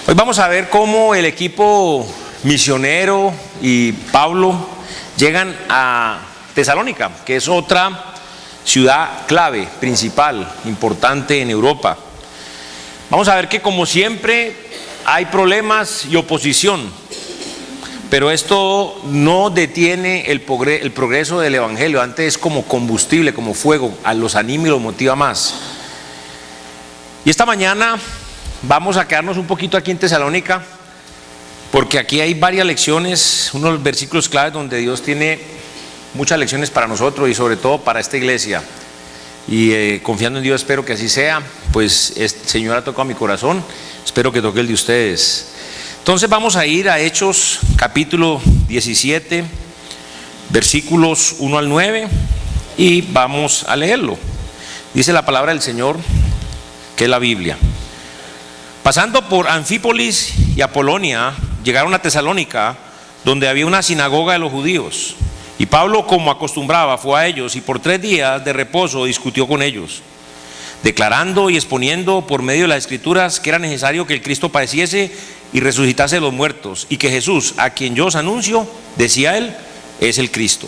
Hoy vamos a ver cómo el equipo misionero y Pablo llegan a Tesalónica, que es otra ciudad clave, principal, importante en Europa. Vamos a ver que, como siempre, hay problemas y oposición, pero esto no detiene el progreso del Evangelio. Antes es como combustible, como fuego, los anima y los motiva más. Y esta mañana vamos a quedarnos un poquito aquí en Tesalónica, porque aquí hay varias lecciones, unos versículos claves donde Dios tiene muchas lecciones para nosotros y sobre todo para esta iglesia. Y confiando en Dios, espero que así sea. Pues el Señor ha tocado mi corazón, espero que toque el de ustedes. Entonces vamos a ir a Hechos capítulo 17, versículos 1 al 9, y vamos a leerlo. Dice la palabra del Señor, que es la Biblia. Pasando por Anfípolis y Apolonia, llegaron a Tesalónica, donde había una sinagoga de los judíos. Y Pablo, como acostumbraba, fue a ellos y por 3 días de reposo discutió con ellos, declarando y exponiendo por medio de las Escrituras que era necesario que el Cristo padeciese y resucitase de los muertos, y que Jesús, a quien yo os anuncio, decía él, es el Cristo.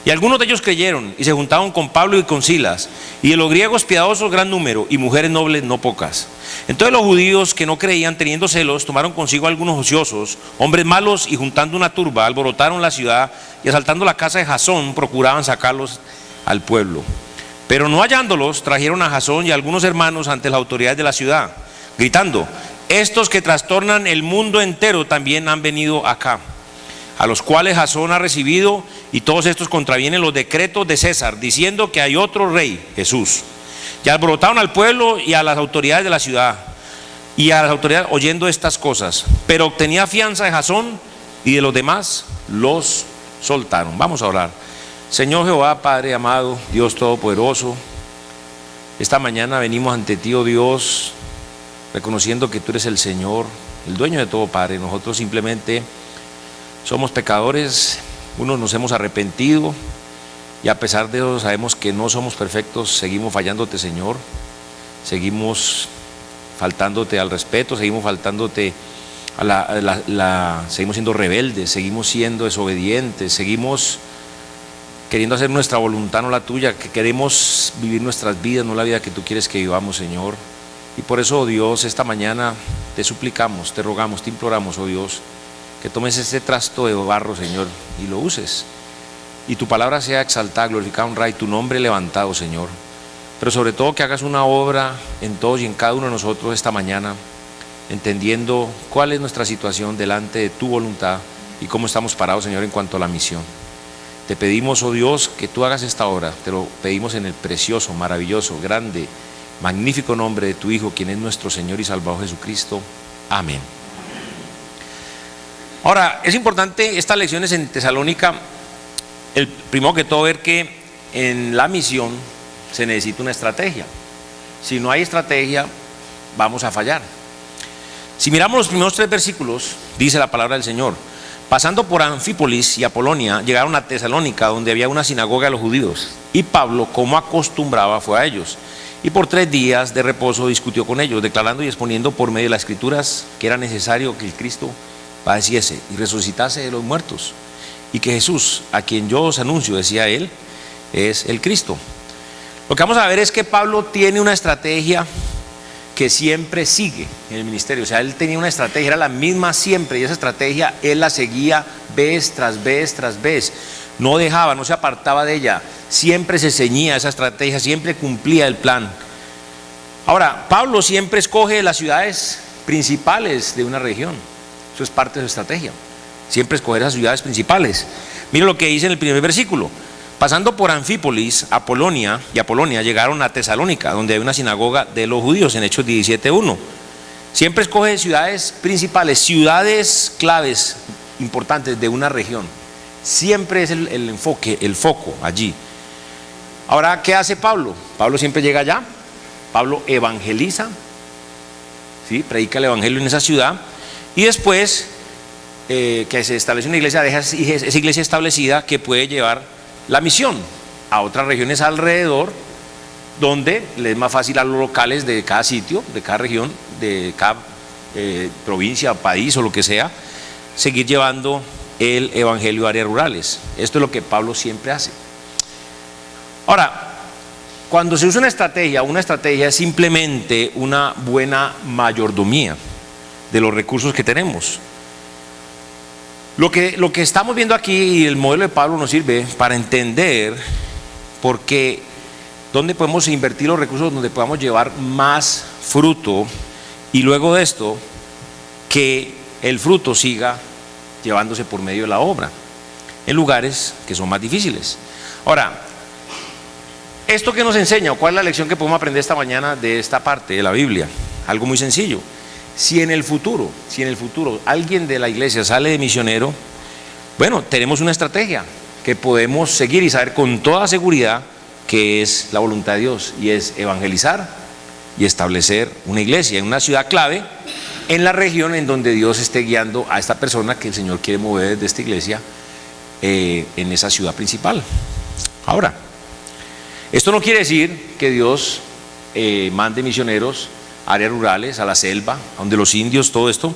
Y algunos de ellos creyeron y se juntaron con Pablo y con Silas, y de los griegos piadosos gran número, y mujeres nobles no pocas. Entonces los judíos que no creían, teniendo celos, tomaron consigo algunos ociosos, hombres malos, y juntando una turba, alborotaron la ciudad, y asaltando la casa de Jasón, procuraban sacarlos al pueblo. Pero no hallándolos, trajeron a Jasón y a algunos hermanos ante las autoridades de la ciudad, gritando: estos que trastornan el mundo entero también han venido acá, a los cuales Jasón ha recibido, y todos estos contravienen los decretos de César, diciendo que hay otro rey, Jesús. Y alborotaron al pueblo y a las autoridades de la ciudad, y a las autoridades oyendo estas cosas. Pero obtenía fianza de Jasón, y de los demás los soltaron. Vamos a orar. Señor Jehová, Padre amado, Dios todopoderoso, esta mañana venimos ante ti, oh Dios, reconociendo que tú eres el Señor, el dueño de todo, Padre. Nosotros simplemente somos pecadores, unos nos hemos arrepentido, y a pesar de eso sabemos que no somos perfectos, seguimos fallándote, Señor, seguimos faltándote al respeto, seguimos faltándote seguimos siendo rebeldes, seguimos siendo desobedientes, seguimos queriendo hacer nuestra voluntad, no la tuya, que queremos vivir nuestras vidas, no la vida que tú quieres que vivamos, Señor. Y por eso, oh Dios, esta mañana te suplicamos, te rogamos, te imploramos, oh Dios, que tomes este trasto de barro, Señor, y lo uses, y tu palabra sea exaltada, glorificada, honrada, y tu nombre levantado, Señor. Pero sobre todo que hagas una obra en todos y en cada uno de nosotros esta mañana, entendiendo cuál es nuestra situación delante de tu voluntad y cómo estamos parados, Señor, en cuanto a la misión. Te pedimos, oh Dios, que tú hagas esta obra. Te lo pedimos en el precioso, maravilloso, grande, magnífico nombre de tu Hijo, quien es nuestro Señor y Salvador Jesucristo. Amén. Ahora, es importante estas lecciones en Tesalónica, primero que todo, ver que en la misión se necesita una estrategia. Si no hay estrategia, vamos a fallar. Si miramos los primeros 3 versículos, dice la palabra del Señor: pasando por Anfípolis y Apolonia, llegaron a Tesalónica, donde había una sinagoga de los judíos. Y Pablo, como acostumbraba, fue a ellos. Y por 3 días de reposo discutió con ellos, declarando y exponiendo por medio de las Escrituras que era necesario que el Cristo padeciese y resucitase de los muertos, y que Jesús, a quien yo os anuncio, decía él, es el Cristo. Lo que vamos a ver es que Pablo tiene una estrategia que siempre sigue en el ministerio. O sea, él tenía una estrategia, era la misma siempre, y esa estrategia él la seguía vez tras vez tras vez. No dejaba, no se apartaba de ella, siempre se ceñía a esa estrategia, siempre cumplía el plan. Ahora, Pablo siempre escoge las ciudades principales de una región. Eso es parte de su estrategia, siempre escoger esas ciudades principales. Mira lo que dice en el primer versículo: pasando por Anfípolis, Apolonia llegaron a Tesalónica, donde hay una sinagoga de los judíos, en Hechos 17:1. Siempre escoge ciudades principales, ciudades claves, importantes de una región. Siempre es el enfoque, el foco allí. Ahora, ¿qué hace Pablo? Pablo siempre llega allá, Pablo evangeliza, ¿sí? Predica el evangelio en esa ciudad, y después que se establece una iglesia, deja esa iglesia establecida que puede llevar la misión a otras regiones alrededor, donde le es más fácil a los locales de cada sitio, de cada región, de cada provincia, país o lo que sea, seguir llevando el evangelio a áreas rurales. Esto es lo que Pablo siempre hace. Ahora, cuando se usa una estrategia es simplemente una buena mayordomía de los recursos que tenemos. Lo que estamos viendo aquí y el modelo de Pablo nos sirve para entender por qué, dónde podemos invertir los recursos, donde podamos llevar más fruto, y luego de esto, que el fruto siga llevándose por medio de la obra, en lugares que son más difíciles. Ahora, ¿esto qué nos enseña? ¿Cuál es la lección que podemos aprender esta mañana de esta parte de la Biblia? Algo muy sencillo. Si en el futuro alguien de la iglesia sale de misionero, bueno, tenemos una estrategia que podemos seguir y saber con toda seguridad que es la voluntad de Dios, y es evangelizar y establecer una iglesia en una ciudad clave, en la región en donde Dios esté guiando a esta persona que el Señor quiere mover desde esta iglesia en esa ciudad principal. Ahora, esto no quiere decir que Dios mande misioneros a áreas rurales, a la selva, a donde los indios, todo esto.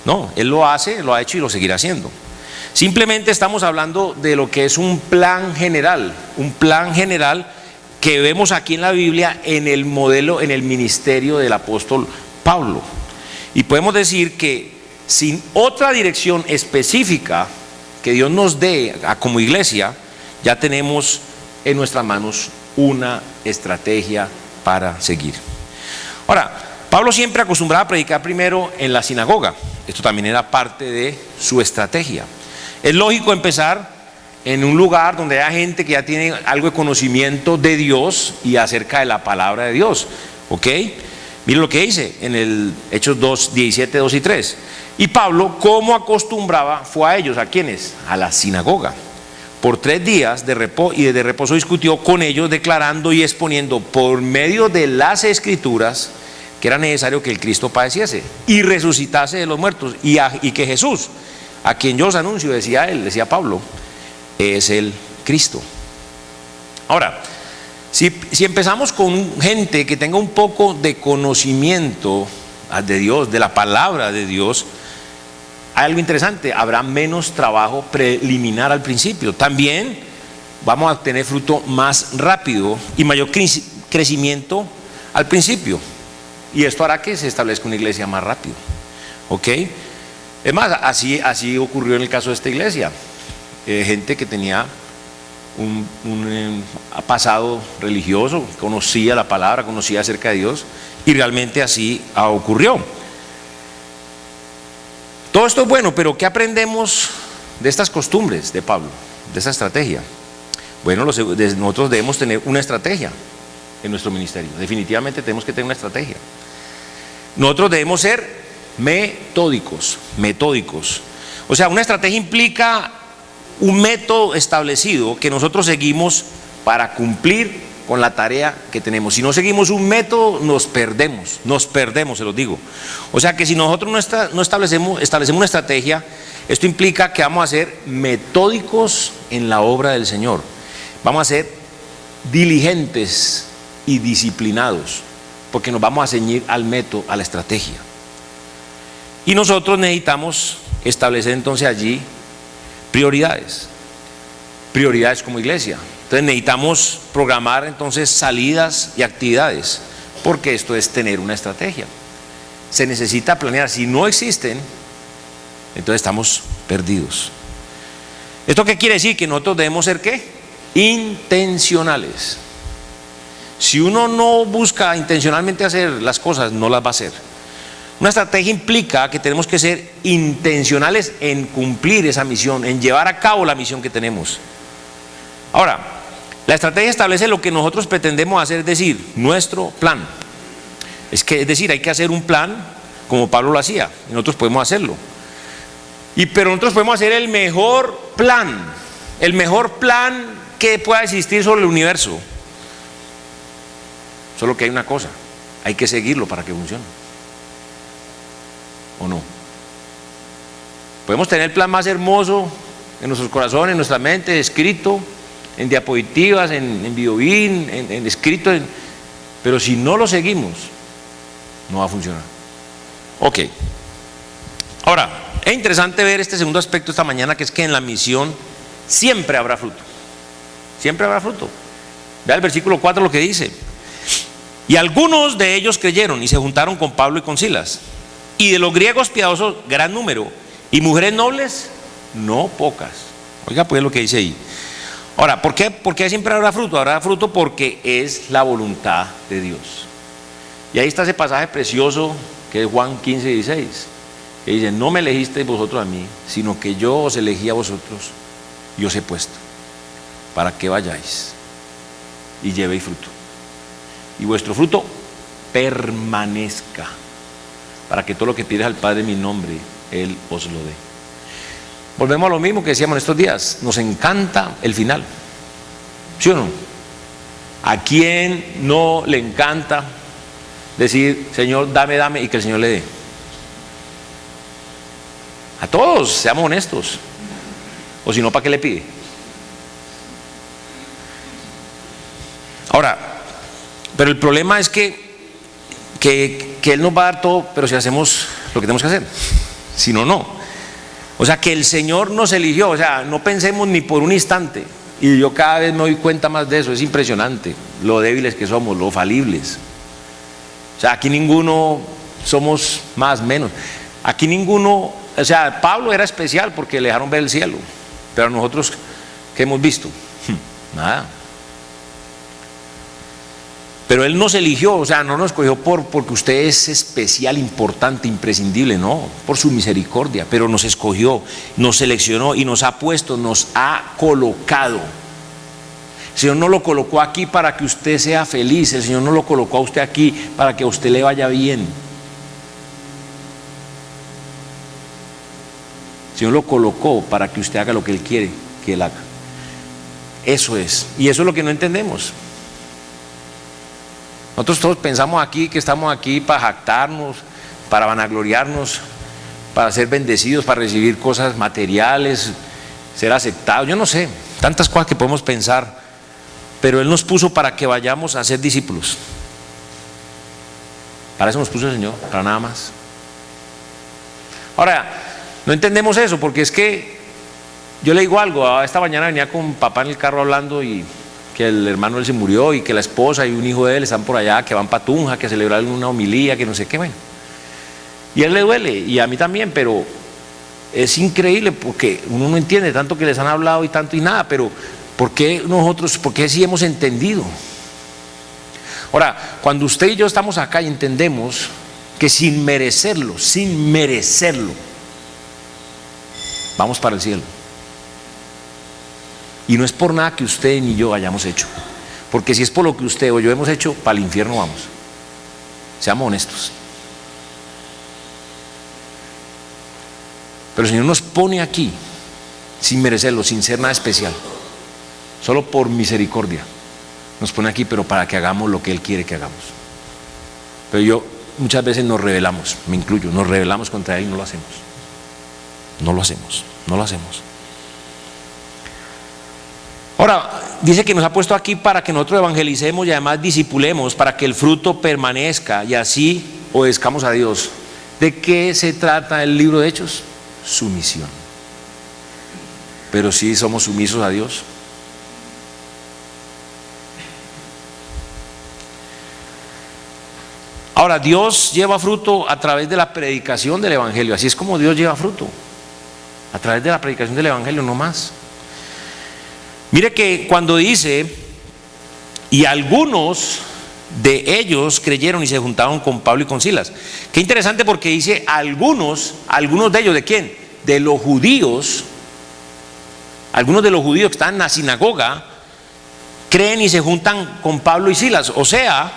No, Él lo hace, lo ha hecho y lo seguirá haciendo. Simplemente estamos hablando de lo que es un plan general que vemos aquí en la Biblia, en el modelo, en el ministerio del apóstol Pablo. Y podemos decir que sin otra dirección específica que Dios nos dé como iglesia, ya tenemos en nuestras manos una estrategia para seguir. Ahora, Pablo siempre acostumbraba a predicar primero en la sinagoga. Esto también era parte de su estrategia. Es lógico empezar en un lugar donde haya gente que ya tiene algo de conocimiento de Dios y acerca de la palabra de Dios. ¿Ok? Miren lo que dice en el Hechos 2, 17, 2 y 3. Y Pablo, como acostumbraba, fue a ellos. ¿A quiénes? A la sinagoga. Por 3 días de reposo, y desde reposo discutió con ellos, declarando y exponiendo por medio de las Escrituras que era necesario que el Cristo padeciese y resucitase de los muertos, y que Jesús, a quien yo os anuncio, decía Pablo, es el Cristo. Ahora, si empezamos con gente que tenga un poco de conocimiento de Dios, de la palabra de Dios, hay algo interesante: habrá menos trabajo preliminar al principio. También vamos a tener fruto más rápido y mayor crecimiento al principio, y esto hará que se establezca una iglesia más rápido. ¿Ok? Es más, así ocurrió en el caso de esta iglesia. Gente que tenía un pasado religioso, conocía la palabra, conocía acerca de Dios, y realmente así ocurrió. Todo esto es bueno, pero ¿qué aprendemos de estas costumbres de Pablo, de esta estrategia? Bueno, nosotros debemos tener una estrategia en nuestro ministerio. Definitivamente tenemos que tener una estrategia. Nosotros debemos ser metódicos. O sea, una estrategia implica un método establecido que nosotros seguimos para cumplir con la tarea que tenemos. Si no seguimos un método, nos perdemos, se los digo. O sea que si nosotros no establecemos una estrategia, esto implica que vamos a ser metódicos en la obra del Señor. Vamos a ser diligentes y disciplinados, porque nos vamos a ceñir al método, a la estrategia. Y nosotros necesitamos establecer entonces allí prioridades como iglesia. Entonces necesitamos programar entonces salidas y actividades, porque esto es tener una estrategia. Se necesita planear. Si no existen, entonces estamos perdidos. ¿Esto qué quiere decir? Que nosotros debemos ser ¿qué? Intencionales. Si uno no busca intencionalmente hacer las cosas, no las va a hacer. Una estrategia implica que tenemos que ser intencionales en cumplir esa misión, en llevar a cabo la misión que tenemos. Ahora, la estrategia establece lo que nosotros pretendemos hacer, es decir, nuestro plan. Es decir, hay que hacer un plan como Pablo lo hacía, y nosotros podemos hacerlo. Pero nosotros podemos hacer el mejor plan que pueda existir sobre el universo. Solo que hay una cosa: hay que seguirlo para que funcione. ¿O no? Podemos tener el plan más hermoso en nuestros corazones, en nuestra mente, escrito en diapositivas, en videobeam, escrito, pero si no lo seguimos, no va a funcionar. Ok, Ahora, es interesante ver este segundo aspecto esta mañana, que es que en la misión siempre habrá fruto. Siempre habrá fruto. Vea el versículo 4 lo que dice. Y algunos de ellos creyeron y se juntaron con Pablo y con Silas. Y de los griegos piadosos, gran número. Y mujeres nobles, no pocas. Oiga pues lo que dice ahí. Ahora, ¿por qué siempre habrá fruto? Habrá fruto porque es la voluntad de Dios. Y ahí está ese pasaje precioso que es Juan 15:16. Que dice, no me elegisteis vosotros a mí, sino que yo os elegí a vosotros y os he puesto para que vayáis y llevéis fruto. Y vuestro fruto permanezca, para que todo lo que pides al Padre en mi nombre, Él os lo dé. Volvemos a lo mismo que decíamos en estos días. Nos encanta el final, ¿sí o no? ¿A quién no le encanta decir, Señor, dame, dame, y que el Señor le dé? A todos, seamos honestos. O si no, ¿para qué le pide? Ahora, pero el problema es que Él nos va a dar todo, pero si hacemos lo que tenemos que hacer. Si no, no. O sea, que el Señor nos eligió. O sea, no pensemos ni por un instante. Y yo cada vez me doy cuenta más de eso. Es impresionante lo débiles que somos, lo falibles. O sea, aquí ninguno somos más, menos. Aquí ninguno, o sea, Pablo era especial porque le dejaron ver el cielo. Pero nosotros, ¿qué hemos visto? Nada. Pero Él nos eligió, o sea, no nos escogió porque usted es especial, importante, imprescindible, no, por su misericordia, pero nos escogió, nos seleccionó y nos ha puesto, nos ha colocado. El Señor no lo colocó aquí para que usted sea feliz, el Señor no lo colocó a usted aquí para que a usted le vaya bien. El Señor lo colocó para que usted haga lo que Él quiere que Él haga. Eso es, y eso es lo que no entendemos. Nosotros todos pensamos aquí que estamos aquí para jactarnos, para vanagloriarnos, para ser bendecidos, para recibir cosas materiales, ser aceptados, yo no sé, tantas cosas que podemos pensar, pero Él nos puso para que vayamos a ser discípulos. Para eso nos puso el Señor, para nada más. Ahora, no entendemos eso, porque es que yo le digo algo, esta mañana venía con papá en el carro hablando y que el hermano él se murió y que la esposa y un hijo de él están por allá, que van para Tunja, que celebraron una homilía, que no sé qué, bueno. Y a él le duele, y a mí también, pero es increíble porque uno no entiende tanto que les han hablado y tanto y nada, pero ¿por qué nosotros, por qué sí hemos entendido? Ahora, cuando usted y yo estamos acá y entendemos que sin merecerlo, vamos para el cielo. Y no es por nada que usted ni yo hayamos hecho, porque si es por lo que usted o yo hemos hecho, para el infierno vamos. Seamos honestos. Pero el Señor nos pone aquí sin merecerlo, sin ser nada especial, solo por misericordia. Nos pone aquí, pero para que hagamos lo que Él quiere que hagamos. Pero muchas veces nos rebelamos, me incluyo, nos rebelamos contra Él y no lo hacemos. No lo hacemos. Ahora, dice que nos ha puesto aquí para que nosotros evangelicemos y además discipulemos, para que el fruto permanezca y así obedezcamos a Dios. ¿De qué se trata el libro de Hechos? Sumisión. Pero sí somos sumisos a Dios. Ahora, Dios lleva fruto a través de la predicación del Evangelio. Así es como Dios lleva fruto, a través de la predicación del Evangelio, no más. Mire que cuando dice, y algunos de ellos creyeron y se juntaron con Pablo y con Silas. Qué interesante porque dice algunos de ellos, ¿de quién? De los judíos. Algunos de los judíos que están en la sinagoga creen y se juntan con Pablo y Silas. O sea,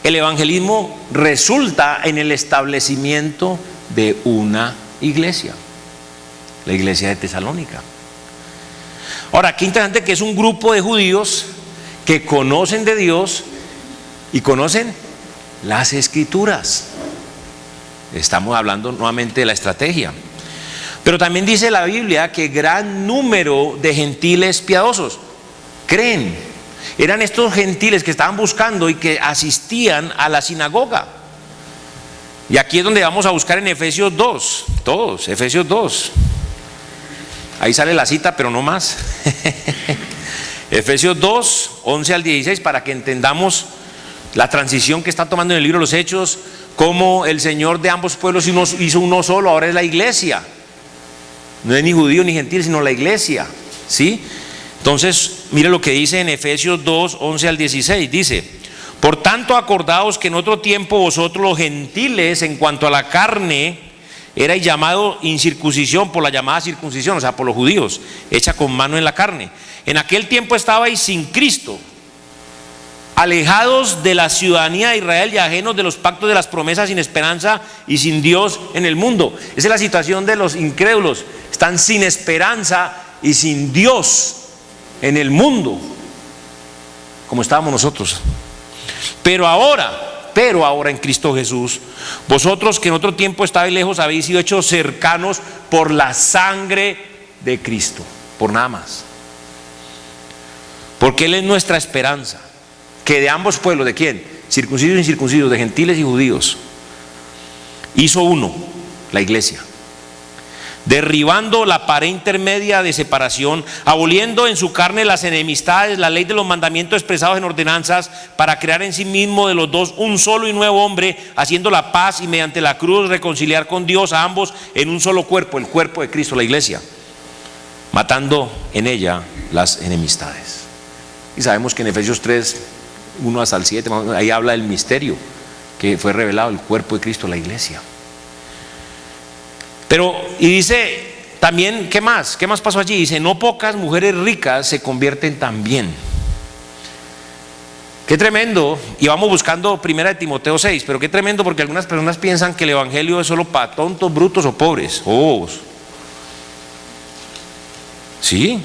el evangelismo resulta en el establecimiento de una iglesia, la iglesia de Tesalónica. Ahora, qué interesante que es un grupo de judíos que conocen de Dios y conocen las Escrituras. Estamos hablando nuevamente de la estrategia. Pero también dice la Biblia que gran número de gentiles piadosos creen. Eran estos gentiles que estaban buscando y que asistían a la sinagoga. Y aquí es donde vamos a buscar en Efesios 2, todos, Efesios 2. Ahí sale la cita, pero no más. Efesios 2, 11 al 16, para que entendamos la transición que está tomando en el libro de los Hechos, cómo el Señor de ambos pueblos hizo uno solo, ahora es la iglesia. No es ni judío ni gentil, sino la iglesia, ¿sí? Entonces, mire lo que dice en Efesios 2, 11 al 16, dice: por tanto, acordaos que en otro tiempo vosotros los gentiles, en cuanto a la carne, erais llamado incircuncisión por la llamada circuncisión, o sea, por los judíos, hecha con mano en la carne. En aquel tiempo estabais sin Cristo, alejados de la ciudadanía de Israel y ajenos de los pactos de las promesas, sin esperanza y sin Dios en el mundo. Esa es la situación de los incrédulos, están sin esperanza y sin Dios en el mundo, como estábamos nosotros. Pero ahora en Cristo Jesús, vosotros que en otro tiempo estabais lejos, habéis sido hechos cercanos por la sangre de Cristo, por nada más. Porque Él es nuestra esperanza, que de ambos pueblos, ¿de quién? Circuncisos e incircuncisos, de gentiles y judíos, hizo uno, la iglesia, derribando la pared intermedia de separación, aboliendo en su carne las enemistades, la ley de los mandamientos expresados en ordenanzas, para crear en sí mismo de los dos un solo y nuevo hombre, haciendo la paz, y mediante la cruz reconciliar con Dios a ambos en un solo cuerpo, el cuerpo de Cristo, la iglesia, matando en ella las enemistades. Y sabemos que en Efesios 3, 1 hasta el 7, ahí habla del misterio que fue revelado, el cuerpo de Cristo, la iglesia. Pero, y dice también, ¿qué más? ¿Qué más pasó allí? Dice: no pocas mujeres ricas se convierten también. Qué tremendo. Y vamos buscando 1 Timoteo 6, pero qué tremendo, porque algunas personas piensan que el evangelio es solo para tontos, brutos o pobres. Oh, sí.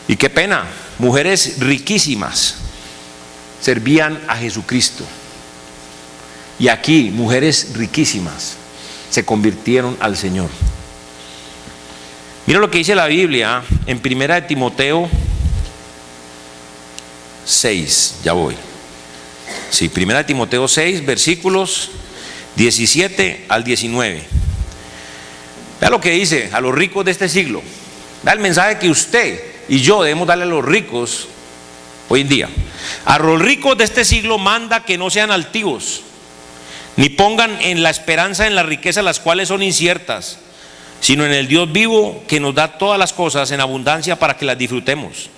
Y qué pena, mujeres riquísimas servían a Jesucristo. Y aquí mujeres riquísimas se convirtieron al Señor. Mira lo que dice la Biblia en 1 Timoteo 6, ya voy. Sí, 1 Timoteo 6, versículos 17 al 19. Vea lo que dice a los ricos de este siglo. Vea el mensaje que usted y yo debemos darle a los ricos hoy en día. A los ricos de este siglo manda que no sean altivos, ni pongan en la esperanza en las riquezas, las cuales son inciertas, sino en el Dios vivo, que nos da todas las cosas en abundancia para que las disfrutemos.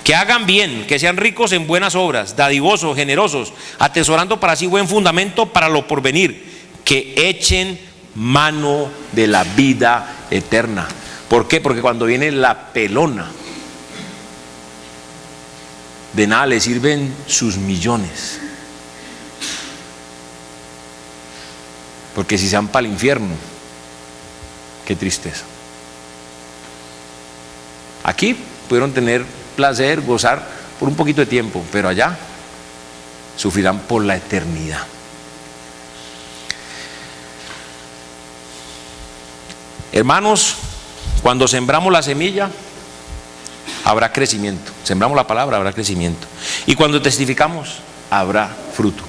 Que hagan bien, que sean ricos en buenas obras, dadivosos, generosos, atesorando para sí buen fundamento para lo porvenir, que echen mano de la vida eterna. ¿Por qué? Porque cuando viene la pelona, de nada le sirven sus millones. Porque si se van para el infierno, qué tristeza. Aquí pudieron tener placer, gozar por un poquito de tiempo, pero allá sufrirán por la eternidad. Hermanos, cuando sembramos la semilla, habrá crecimiento. Sembramos la palabra, habrá crecimiento. Y cuando testificamos, habrá fruto.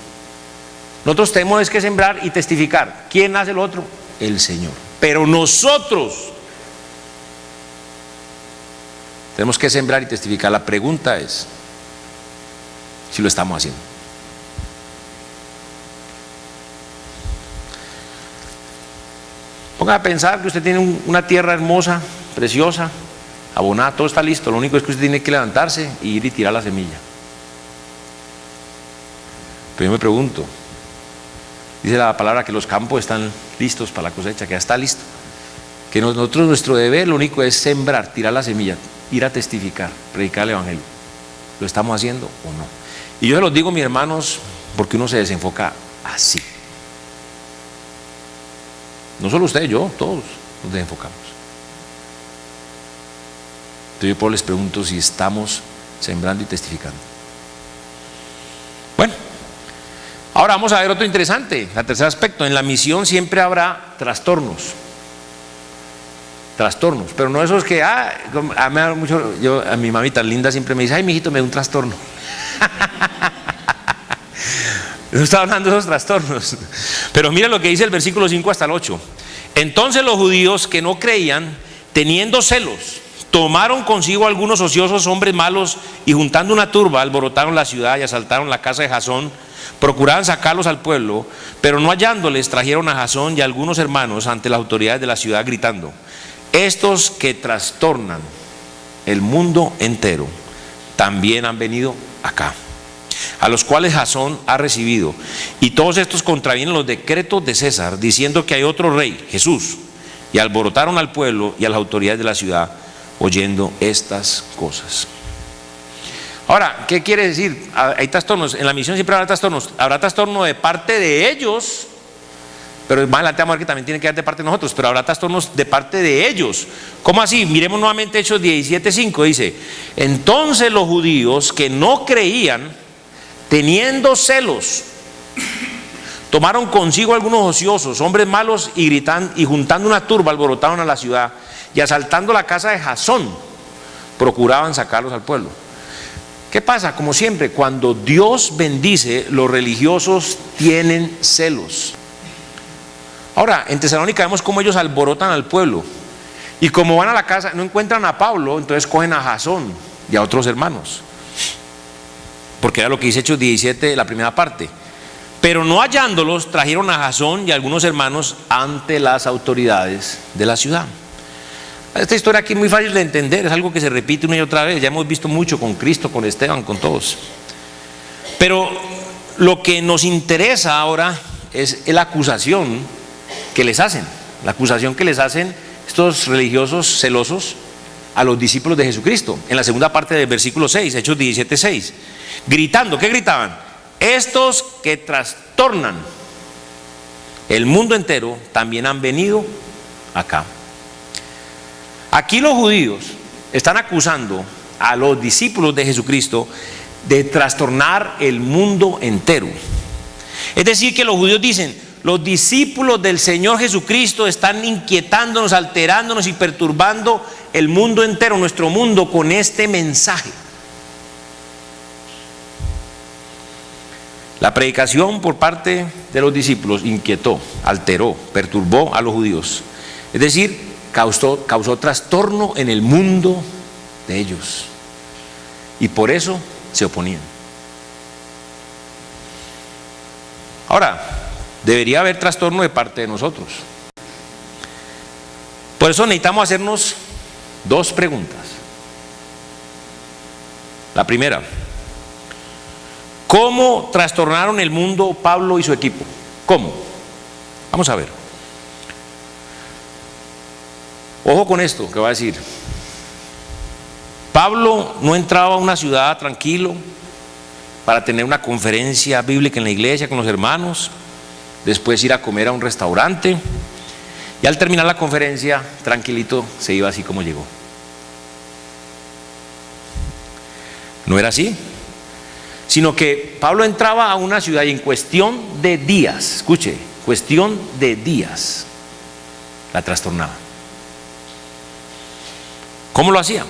Nosotros tenemos que sembrar y testificar. ¿Quién hace lo otro? El Señor. Pero nosotros tenemos que sembrar y testificar. La pregunta es si lo estamos haciendo. Ponga a pensar que usted tiene una tierra hermosa, preciosa, abonada, todo está listo. Lo único es que usted tiene que levantarse y ir y tirar la semilla. Pero yo me pregunto, dice la palabra que los campos están listos para la cosecha, que ya está listo. Que nosotros, nuestro deber, lo único es sembrar, tirar la semilla, ir a testificar, predicar el evangelio. ¿Lo estamos haciendo o no? Y yo se los digo, mis hermanos, porque uno se desenfoca así. No solo usted, yo, todos nos desenfocamos. Entonces yo les pregunto si estamos sembrando y testificando. Bueno, ahora vamos a ver otro interesante, el tercer aspecto. En la misión siempre habrá trastornos, pero no esos que, me da mucho, a mi mami tan linda siempre me dice: ay, mijito, me da un trastorno. No estaba hablando de esos trastornos, Pero mira lo que dice el versículo 5 hasta el 8. Entonces los judíos que no creían, teniendo celos, tomaron consigo algunos ociosos hombres malos y juntando una turba alborotaron la ciudad y asaltaron la casa de Jasón. Procuraban sacarlos al pueblo, pero no hallándoles trajeron a Jasón y a algunos hermanos ante las autoridades de la ciudad gritando: estos que trastornan el mundo entero también han venido acá, a los cuales Jasón ha recibido, y todos estos contravienen los decretos de César, diciendo que hay otro rey, Jesús. Y alborotaron al pueblo y a las autoridades de la ciudad oyendo estas cosas. Ahora, ¿qué quiere decir? Hay trastornos, en la misión siempre habrá trastorno de parte de ellos, pero más adelante vamos a ver que también tiene que haber de parte de nosotros, pero habrá trastornos de parte de ellos. ¿Cómo así? Miremos nuevamente Hechos 17:5, dice: entonces los judíos que no creían, teniendo celos, tomaron consigo algunos ociosos, hombres malos, y gritan, y juntando una turba alborotaron a la ciudad, y asaltando la casa de Jasón, procuraban sacarlos al pueblo. ¿Qué pasa? Como siempre, cuando Dios bendice, los religiosos tienen celos. Ahora, en Tesalónica vemos cómo ellos alborotan al pueblo, y como van a la casa, no encuentran a Pablo, entonces cogen a Jasón y a otros hermanos, porque era lo que dice Hechos 17, la primera parte. Pero no hallándolos, trajeron a Jasón y a algunos hermanos ante las autoridades de la ciudad. Esta historia aquí es muy fácil de entender, es algo que se repite una y otra vez, ya hemos visto mucho con Cristo, con Esteban, con todos. Pero lo que nos interesa ahora es la acusación que les hacen, la acusación que les hacen estos religiosos celosos a los discípulos de Jesucristo, en la segunda parte del versículo 6, Hechos 17:6, gritando. ¿Qué gritaban? Estos que trastornan el mundo entero también han venido acá. Aquí los judíos están acusando a los discípulos de Jesucristo de trastornar el mundo entero. Es decir, que los judíos dicen: los discípulos del Señor Jesucristo están inquietándonos, alterándonos y perturbando el mundo entero, nuestro mundo, con este mensaje. La predicación por parte de los discípulos inquietó, alteró, perturbó a los judíos. Es decir, causó trastorno en el mundo de ellos, y por eso se oponían. Ahora, debería haber trastorno de parte de nosotros. Por eso necesitamos hacernos dos preguntas. La primera: ¿cómo trastornaron el mundo Pablo y su equipo? ¿Cómo? Vamos a ver. Ojo con esto que va a decir. Pablo no entraba a una ciudad tranquilo para tener una conferencia bíblica en la iglesia con los hermanos, después ir a comer a un restaurante, y al terminar la conferencia, tranquilito, se iba así como llegó. No era así, sino que Pablo entraba a una ciudad y en cuestión de días, escuche, cuestión de días, la trastornaba. ¿Cómo lo hacía?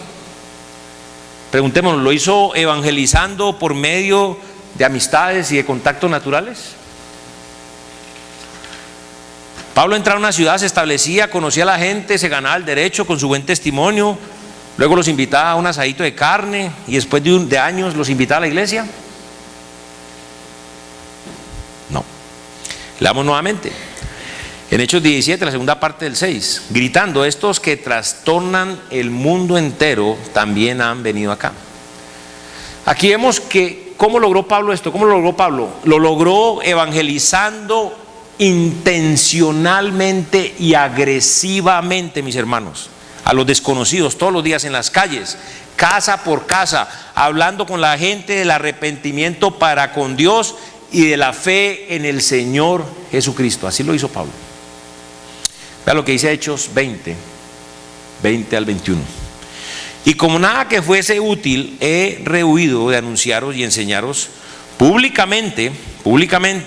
Preguntémonos, ¿lo hizo evangelizando por medio de amistades y de contactos naturales? Pablo entraba a una ciudad, se establecía, conocía a la gente, se ganaba el derecho con su buen testimonio, luego los invitaba a un asadito de carne y después de años los invitaba a la iglesia. No. Leamos nuevamente. En Hechos 17, la segunda parte del 6, gritando: estos que trastornan el mundo entero también han venido acá. Aquí vemos que, ¿cómo logró Pablo esto? ¿Cómo lo logró Pablo? Lo logró evangelizando intencionalmente y agresivamente, mis hermanos, a los desconocidos, todos los días en las calles, casa por casa, hablando con la gente del arrepentimiento para con Dios y de la fe en el Señor Jesucristo. Así lo hizo Pablo. Vea lo que dice Hechos 20 al 21. Y como nada que fuese útil, he rehuido de anunciaros y enseñaros públicamente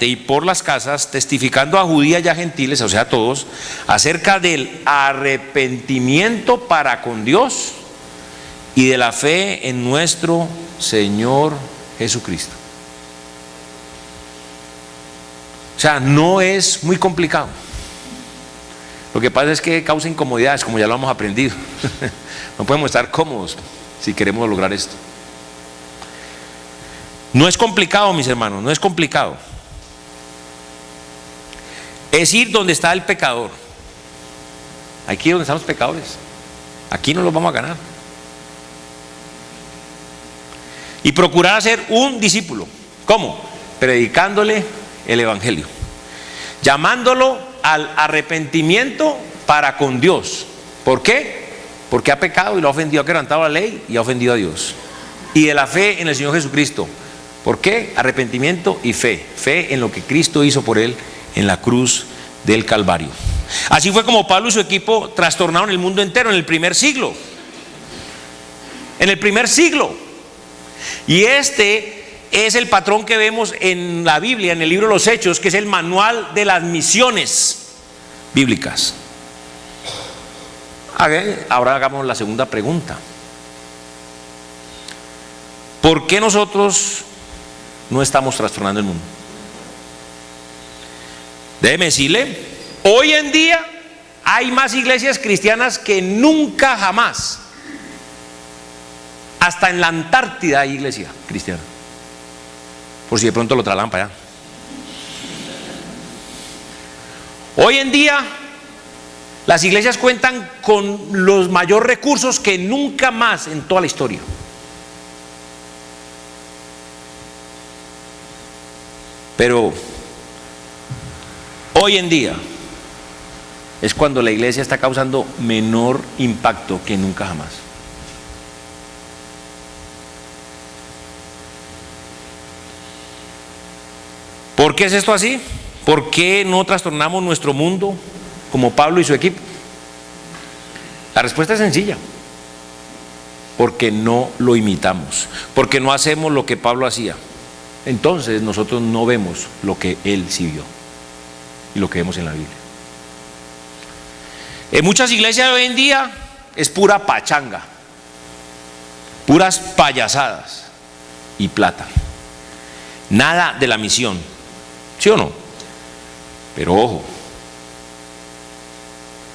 y por las casas, testificando a judías y a gentiles, o sea a todos, acerca del arrepentimiento para con Dios y de la fe en nuestro Señor Jesucristo. O sea, no es muy complicado. Lo que pasa es que causa incomodidades, como ya lo hemos aprendido. No podemos estar cómodos si queremos lograr esto. No es complicado, mis hermanos, no es complicado. Es ir donde está el pecador. Aquí es donde están los pecadores. Aquí no los vamos a ganar. Y procurar hacer un discípulo. ¿Cómo? Predicándole el evangelio, llamándolo al arrepentimiento para con Dios. ¿Por qué? Porque ha pecado y lo ha ofendido, ha quebrantado la ley y ha ofendido a Dios. Y de la fe en el Señor Jesucristo. ¿Por qué? Arrepentimiento y fe. Fe en lo que Cristo hizo por él en la cruz del Calvario. Así fue como Pablo y su equipo trastornaron el mundo entero en el primer siglo. En el primer siglo. Y este es el patrón que vemos en la Biblia, en el libro de los Hechos, que es el manual de las misiones bíblicas. Ahora hagamos la segunda pregunta. ¿Por qué nosotros no estamos trastornando el mundo? Déjeme decirle, hoy en día hay más iglesias cristianas que nunca jamás. Hasta en la Antártida hay iglesia cristiana. Por si de pronto lo trasladan para allá. Hoy en día las iglesias cuentan con los mayores recursos que nunca más en toda la historia. Pero hoy en día es cuando la iglesia está causando menor impacto que nunca jamás. ¿Por qué es esto así? ¿Por qué no trastornamos nuestro mundo como Pablo y su equipo? La respuesta es sencilla. Porque no lo imitamos, porque no hacemos lo que Pablo hacía. Entonces nosotros no vemos lo que él sí vio y lo que vemos en la Biblia. En muchas iglesias de hoy en día es pura pachanga, puras payasadas y plata. Nada de la misión, ¿sí o no? Pero ojo,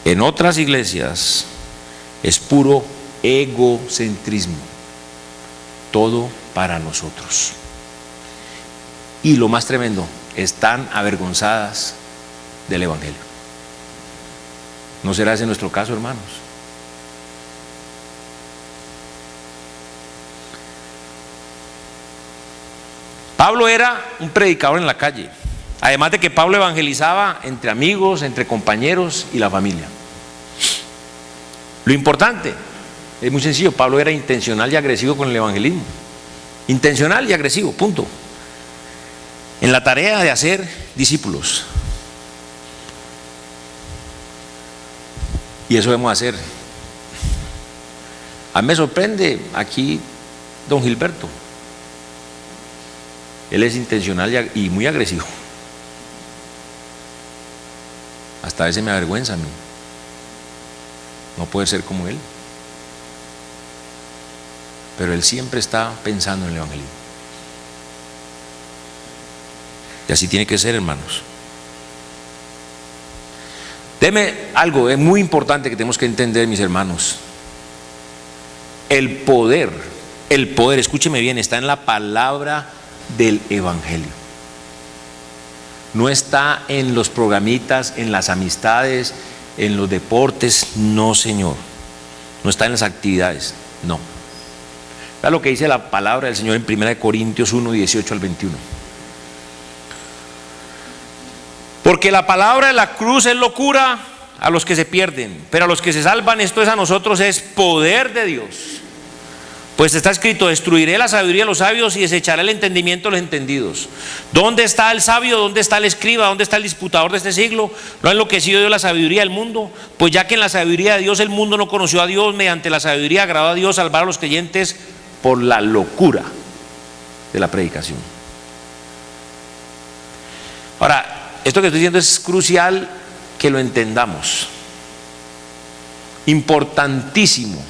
en otras iglesias es puro egocentrismo, todo para nosotros. Y lo más tremendo, están avergonzadas del evangelio. ¿No será ese nuestro caso, hermanos? Pablo era un predicador en la calle, además de que Pablo evangelizaba entre amigos, entre compañeros y la familia. Lo importante es muy sencillo, Pablo era intencional y agresivo con el evangelismo. Intencional y agresivo, punto. En la tarea de hacer discípulos. Y eso debemos hacer. A mí me sorprende aquí don Gilberto. Él es intencional y muy agresivo. Hasta a veces me avergüenza a mí. No puede ser como él. Pero él siempre está pensando en el evangelismo. Y así tiene que ser, hermanos. Deme algo, es muy importante que tenemos que entender, mis hermanos. El poder, escúcheme bien, está en la palabra del evangelio. No está en los programitas, en las amistades, en los deportes, no, señor. No está en las actividades, no. Vea lo que dice la palabra del Señor en 1 Corintios 1, 18 al 21. Porque la palabra de la cruz es locura a los que se pierden, pero a los que se salvan, esto es a nosotros, es poder de Dios. Pues está escrito, destruiré la sabiduría de los sabios y desecharé el entendimiento de los entendidos. ¿Dónde está el sabio? ¿Dónde está el escriba? ¿Dónde está el disputador de este siglo? ¿No ha enloquecido Dios la sabiduría del mundo? Pues ya que en la sabiduría de Dios el mundo no conoció a Dios, mediante la sabiduría agradó a Dios salvar a los creyentes por la locura de la predicación. Ahora, esto que estoy diciendo es crucial que lo entendamos. Importantísimo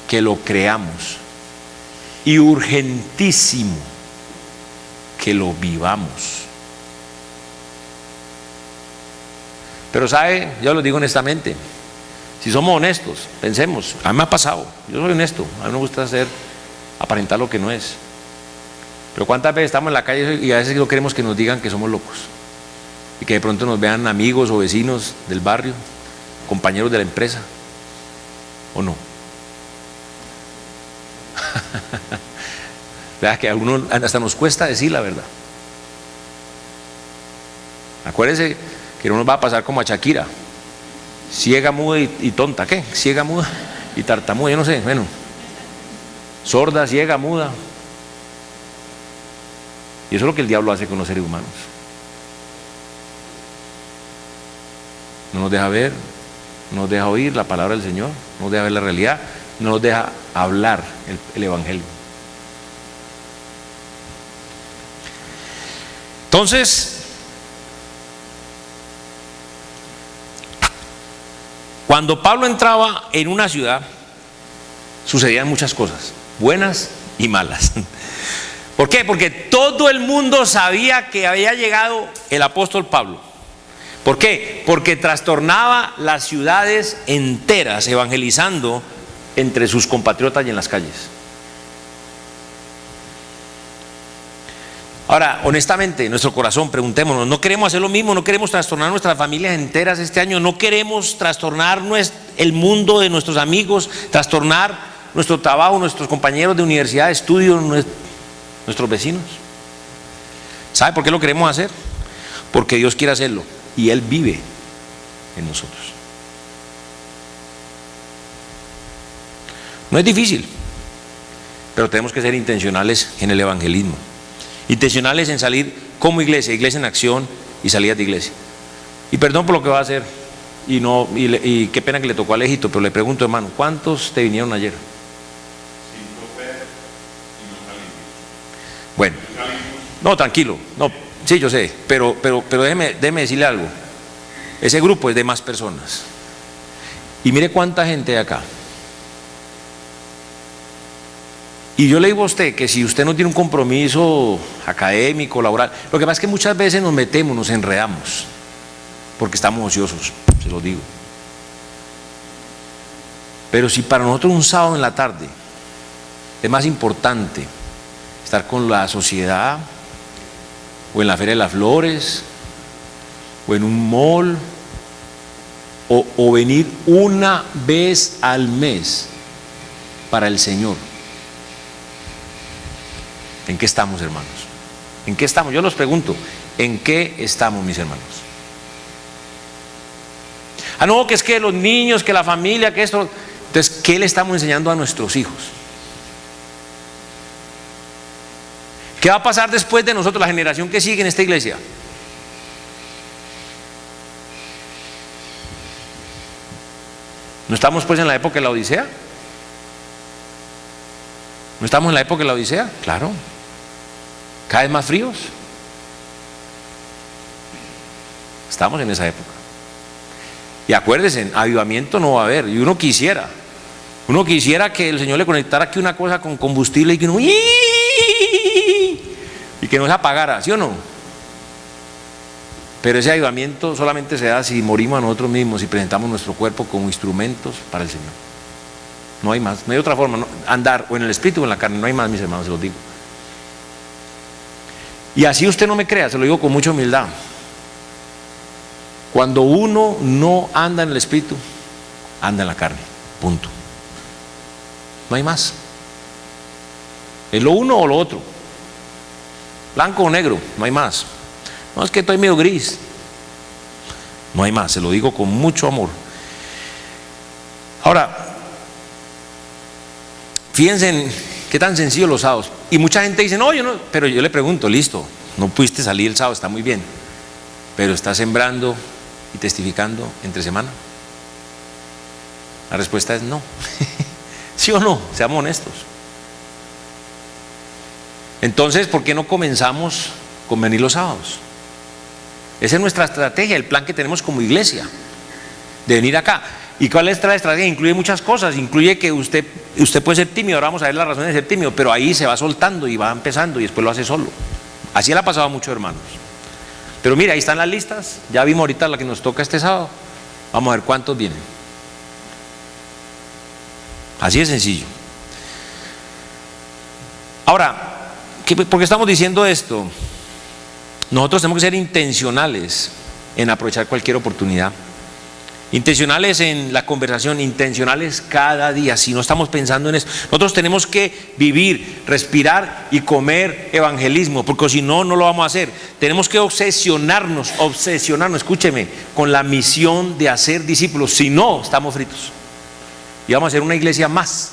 que lo creamos. Y urgentísimo que lo vivamos. Pero sabe, yo lo digo honestamente, si somos honestos, pensemos, a mí me ha pasado, yo soy honesto, a mí me gusta aparentar lo que no es. Pero cuántas veces estamos en la calle y a veces no queremos que nos digan que somos locos y que de pronto nos vean amigos o vecinos del barrio, compañeros de la empresa, ¿o no? Vea que a uno hasta nos cuesta decir la verdad. Acuérdense que no nos va a pasar como a Shakira, ciega, muda y tonta. ¿Qué? Ciega, muda y tartamuda, yo no sé, bueno, sorda, ciega, muda. Y eso es lo que el diablo hace con los seres humanos. No nos deja ver, no nos deja oír la palabra del Señor, no nos deja ver la realidad, no nos deja hablar el Evangelio. Entonces, cuando Pablo entraba en una ciudad, sucedían muchas cosas, buenas y malas. ¿Por qué? Porque todo el mundo sabía que había llegado el apóstol Pablo. ¿Por qué? Porque trastornaba las ciudades enteras, evangelizando entre sus compatriotas y en las calles. Ahora, honestamente, nuestro corazón, preguntémonos, ¿no queremos hacer lo mismo? ¿No queremos trastornar nuestras familias enteras este año? ¿No queremos trastornar el mundo de nuestros amigos, trastornar nuestro trabajo, nuestros compañeros de universidad, de estudio, nuestros vecinos? ¿Sabe por qué lo queremos hacer? Porque Dios quiere hacerlo y Él vive en nosotros. No es difícil, pero tenemos que ser intencionales en el evangelismo. Intencionales en salir como iglesia, iglesia en acción y salidas de iglesia. Y perdón por lo que va a hacer, y qué pena que le tocó al Egipto, pero le pregunto, hermano, ¿cuántos te vinieron ayer? 5 Pedro y no Calitos. Bueno, no, tranquilo, no, sí, yo sé, pero déjeme decirle algo. Ese grupo es de más personas. Y mire cuánta gente hay acá. Y yo le digo a usted que si usted no tiene un compromiso académico, laboral, lo que pasa es que muchas veces nos metemos, nos enredamos, porque estamos ociosos, se lo digo. Pero si para nosotros un sábado en la tarde es más importante estar con la sociedad, o en la Feria de las Flores, o en un mall, o venir una vez al mes para el Señor, ¿en qué estamos, hermanos? ¿En qué estamos? Yo los pregunto, ¿en qué estamos, mis hermanos? Ah, no, que es que los niños, que la familia, que esto. Entonces, ¿qué le estamos enseñando a nuestros hijos? ¿Qué va a pasar después de nosotros, la generación que sigue en esta iglesia? ¿No estamos pues en la época de la Odisea? ¿No estamos en la época de la Odisea? Claro. Cada vez más fríos. Estamos en esa época. Y acuérdense, avivamiento no va a haber. Y uno quisiera que el Señor le conectara aquí una cosa con combustible y que uno y que no se apagara, ¿sí o no? Pero ese avivamiento solamente se da si morimos a nosotros mismos y presentamos nuestro cuerpo como instrumentos para el Señor. No hay más, no hay otra forma, no, andar o en el espíritu o en la carne, no hay más, mis hermanos, se los digo. Y así usted no me crea, se lo digo con mucha humildad. Cuando uno no anda en el espíritu, anda en la carne, punto. No hay más. Es lo uno o lo otro, blanco o negro, no hay más. No, es que estoy medio gris, no hay más, se lo digo con mucho amor. Ahora, fíjense en qué tan sencillo los sábados. Y mucha gente dice, no, yo no, pero yo le pregunto, listo, no pudiste salir el sábado, está muy bien, pero ¿estás sembrando y testificando entre semana? La respuesta es no. ¿Sí o no? Seamos honestos. Entonces, ¿por qué no comenzamos con venir los sábados? Esa es nuestra estrategia, el plan que tenemos como iglesia, de venir acá. ¿Y cuál es la estrategia? Incluye muchas cosas, incluye que usted puede ser tímido, ahora vamos a ver las razones de ser tímido, pero ahí se va soltando y va empezando y después lo hace solo. Así le ha pasado a muchos hermanos. Pero mira, ahí están las listas. Ya vimos ahorita la que nos toca este sábado. Vamos a ver cuántos vienen. Así de sencillo. Ahora, ¿por qué estamos diciendo esto? Nosotros tenemos que ser intencionales en aprovechar cualquier oportunidad. Intencionales en la conversación, intencionales cada día. Si no estamos pensando en eso, nosotros tenemos que vivir, respirar y comer evangelismo, porque si no, no lo vamos a hacer. Tenemos que obsesionarnos, escúcheme, con la misión de hacer discípulos. Si no, estamos fritos y vamos a ser una iglesia más